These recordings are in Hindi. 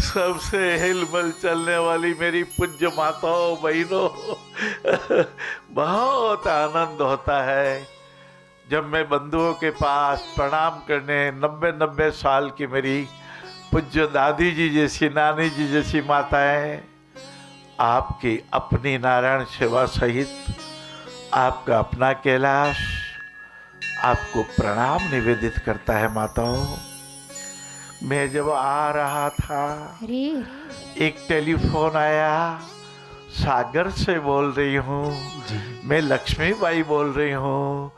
सबसे हिलमिल चलने वाली मेरी पूज्य माताओं बहनों, बहुत आनंद होता है जब मैं बंधुओं के पास प्रणाम करने 90-90 साल की मेरी पूज्य दादी जी जैसी, नानी जी जैसी माताएं आपकी अपनी नारायण सेवा सहित आपका अपना कैलाश आपको प्रणाम निवेदित करता है। माताओं, मैं जब आ रहा था एक टेलीफोन आया, सागर से बोल रही हूँ, मैं लक्ष्मीबाई बोल रही हूँ,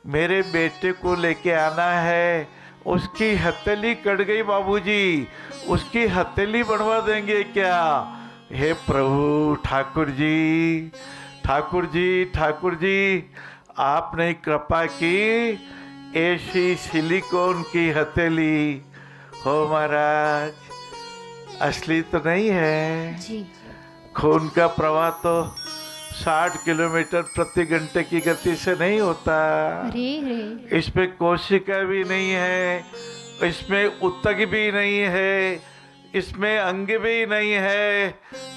मेरे बेटे को लेके आना है, उसकी हथेली कट गई बाबूजी, उसकी हथेली बनवा देंगे क्या? हे प्रभु ठाकुर जी, ठाकुर जी, ठाकुर जी, आपने कृपा की, ऐसी सिलिकॉन की हथेली हो महाराज, असली तो नहीं है जी। खून का प्रवाह तो 60 किलोमीटर प्रति घंटे की गति से नहीं होता। इसमें कोशिका भी नहीं है, इसमें ऊतक भी नहीं है, इसमें अंग भी नहीं है,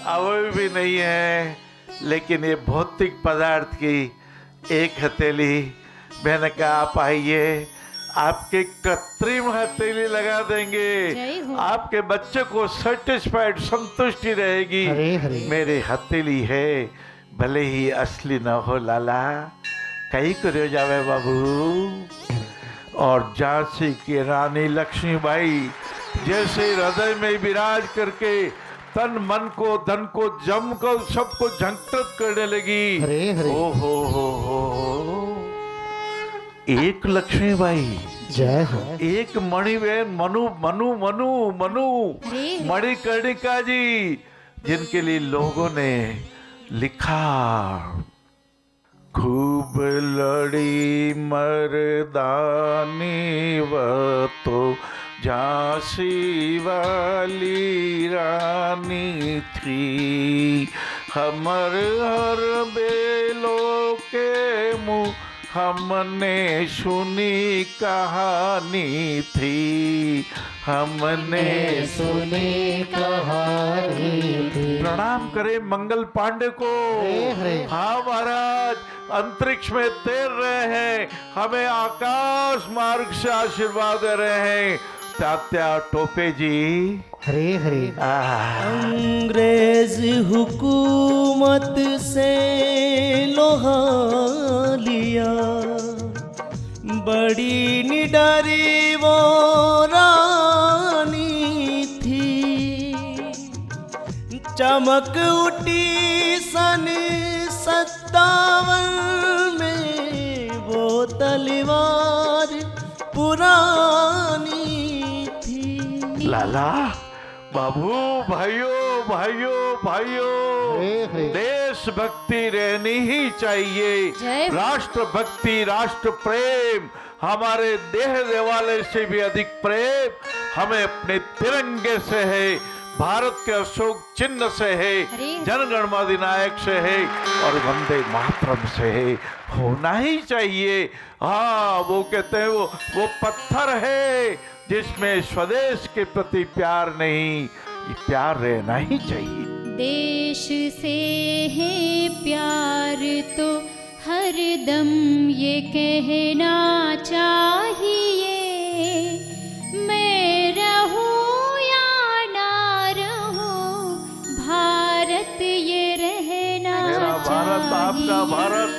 अवयव भी नहीं है, लेकिन ये भौतिक पदार्थ की एक हथेली। मैंने कहा आप आइए, आपके कृत्रिम हथेली लगा देंगे, आपके बच्चे को सेटिस्फाइड, संतुष्टि रहेगी। मेरे हथेली है, भले ही असली न हो लाला, कहीं करे जावे बाबू। और झांसी की रानी लक्ष्मीबाई जैसे हृदय में विराज करके तन मन को धन को जम को सबको झंकृत करने लगी। ओ हो। एक लक्ष्मीबाई, जय हो। एक मणिबेन मनु मनु मनु मनु मणिकर्णिका जी, जिनके लिए लोगों ने लिखा, खूब लड़ी मर्दानी व तो झांसी वाली रानी थी, हमर हर बेलों के मुँह हमने सुनी कहानी थी, हमने सुनी कहानी थी। प्रणाम करें मंगल पांडे को। हाँ महाराज, अंतरिक्ष में तैर रहे हैं, हमें आकाश मार्ग से आशीर्वाद दे रहे हैं। तात्या टोपे जी, हरे हरे। अंग्रेज हुकूमत से लोहा लिया, बड़ी निडरी वो रानी थी, चमक उठी सन 57 में वो तलवार पुरानी थी। लाला बाबू, भाइयों भाइयों भाइयों, देशभक्ति रहनी ही चाहिए। राष्ट्रभक्ति, राष्ट्र प्रेम, हमारे देह देवालय से भी अधिक प्रेम हमें अपने तिरंगे से है, भारत के अशोक चिन्ह से है, जनगण अधिनायक से है और वंदे मातरम से है, होना ही चाहिए। हाँ, वो कहते हैं वो पत्थर है जिसमें स्वदेश के प्रति प्यार नहीं, प्यार रहना ही चाहिए। देश से है प्यार तो हरदम ये कहना चाहिए, मैं रहूं या ना रहूं, भारत ये रहना मेरा भारत, चाहिए। आपका भारत,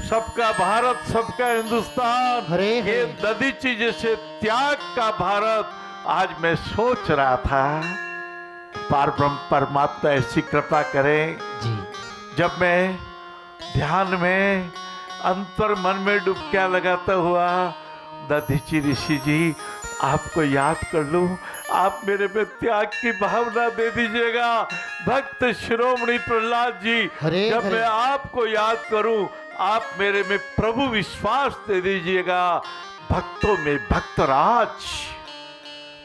सबका भारत, सबका हिंदुस्तान, ये दधीची जैसे त्याग का भारत। आज मैं सोच रहा था, पारब्रह्म परमात्मा ऐसी कृपा करें जी, जब मैं ध्यान में अंतर मन में डुबकियां लगाता हुआ दधीची ऋषि जी आपको याद कर लूं, आप मेरे में त्याग की भावना दे दीजिएगा। भक्त शिरोमणि प्रहलाद जी, जब मैं आपको याद करूं, आप मेरे में प्रभु विश्वास दे दीजिएगा। भक्तों में भक्तराज,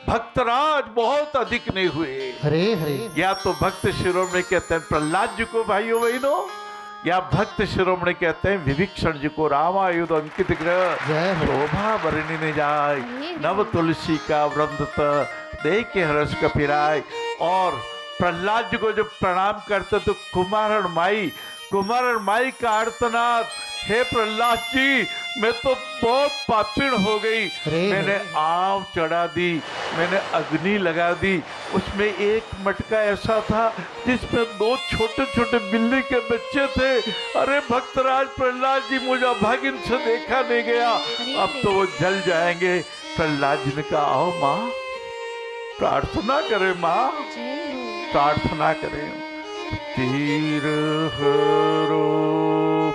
भक्तराज बहुत अधिक नहीं हुए। हरे हरे। या तो भक्त शिरोमणि कहते हैं प्रहलाद जी को भाइयों बहनों, या भक्त शिरोमणि कहते हैं विभीषण जी को रामायुध अंकित ग्रह जय हो शोभा बरनी ने जाय नव तुलसी का वृंदत देख के हर्ष कपिराय। और प्रहलाद जी को जब प्रणाम करते तो कुमारण माई का आर्तनाद, हे प्रहलाद जी मैं तो बहुत पापीण हो गई, मैंने आग चढ़ा दी, मैंने अग्नि लगा दी, उसमें एक मटका ऐसा था जिसमें 2 छोटे छोटे बिल्ली के बच्चे थे। अरे भक्तराज प्रहलाद जी मुझे भागिन से देखा नहीं गया, अब तो वो जल जाएंगे। प्रहलाद जी ने कहा आओ माँ प्रार्थना करें, माँ प्रार्थना करें। पीर हरो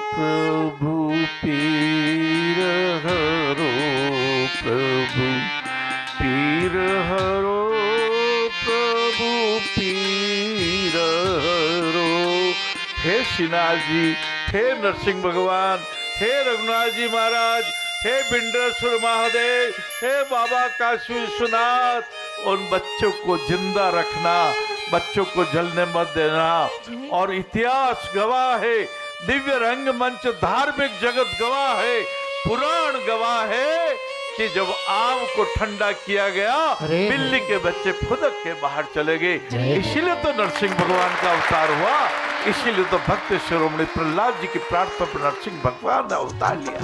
प्रभु पीर हरो प्रभु पीर हरो प्रभु पीर हरो। हे श्रीनाथ जी, हे नरसिंह भगवान, हे रघुनाथ जी महाराज, हे बिंडेश्वर महादेव, हे बाबा काशी विश्वनाथ, उन बच्चों को जिंदा रखना, बच्चों को जलने मत देना। और इतिहास गवाह है, दिव्य रंग मंच धार्मिक जगत गवाह है, पुराण गवाह है कि जब आम को ठंडा किया गया बिल्ली के बच्चे फुदक के बाहर चले गए। इसीलिए तो नरसिंह भगवान का अवतार हुआ, इसीलिए तो भक्त शिरोमणि प्रहलाद जी की प्रार्थना पर नरसिंह भगवान ने अवतार लिया।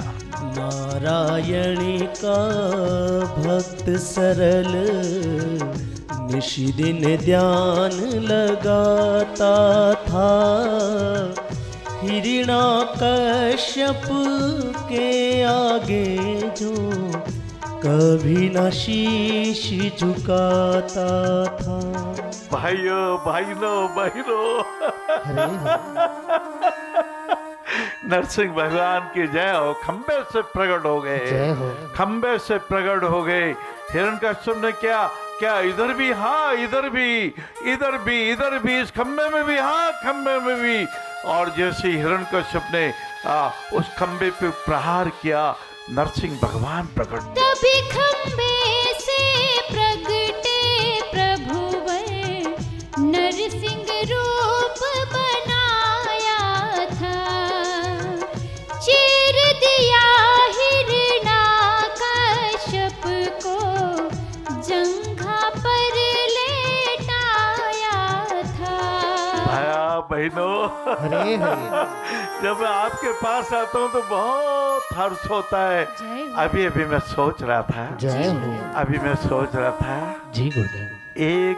नारायणी का भक्त सरल निशिदिन ध्यान लगाता था, हिरण्यकश्यप के आगे जो कभी न शीश झुकाता था। भाइयों बहनों नरसिंह भगवान की जय हो। खंबे से प्रकट हो गए, खंबे से प्रकट हो गए। हिरण्यकश्यप ने क्या इधर भी, हाँ इधर भी, इस खंबे में भी, हाँ खंबे में भी। और जैसे हिरण्यकश्यप ने उस खंबे पे प्रहार किया, नरसिंह भगवान प्रकट। तभी खंबे से प्रगटे प्रभुवर नरसिंह रूप बनाया था, चीर दिया हिरण्यकश्यप को जंघा पर लेटाया था। भाया बहनों जब मैं आपके पास आता हूँ तो बहुत हर्ष होता है। अभी मैं सोच रहा था जी गुरुदेव, एक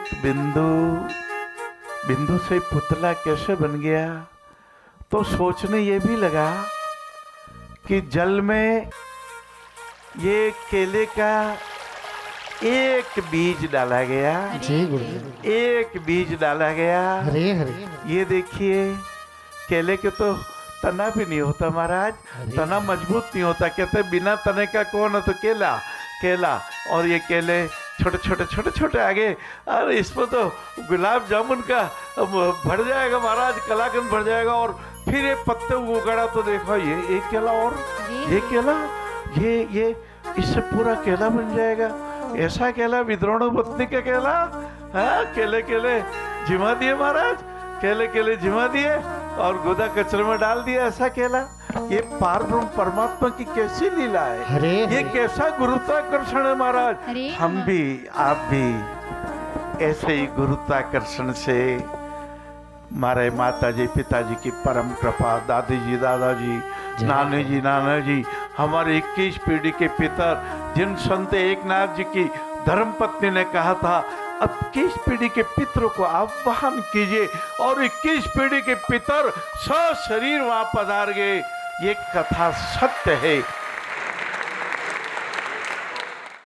बिंदु से पुतला कैसे बन गया, तो सोचने ये भी लगा कि जल में ये केले का एक बीज डाला गया, जी गुरुदेव, एक बीज डाला गया। हरे हरे। ये देखिए केले के तो तना भी नहीं होता महाराज, तना मजबूत नहीं होता, कहते बिना तने का कौन है, तो केला। और ये केले छोटे छोटे आगे, अरे इसमें तो गुलाब जामुन का भर जाएगा महाराज, कलाकंद भर जाएगा। और फिर ये पत्ते उगाड़ा तो देखो ये एक केला, और ये केला, ये इससे पूरा केला बन जाएगा। ऐसा केला विद्रोण पत्नी का केला, हाँ केले जिमा दिए महाराज, केले जिमा दिए और गोदा कचरे में डाल दिया ऐसा केला। ये पारब्रह्म परमात्मा की कैसी लीला है, ये कैसा गुरुत्वाकर्षण है महाराज। हम भी आप भी ऐसे ही गुरुत्वाकर्षण से हमारे माता जी पिताजी की परम कृपा, दादी जी दादाजी, नाना जी, हमारे 21 पीढ़ी के पितर, जिन संत एकनाथ जी की धर्मपत्नी ने कहा था 21 पीढ़ी के पितरों को आह्वान कीजिए, और 21 पीढ़ी के पितर सशरीर वहां पधार गए। ये कथा सत्य है।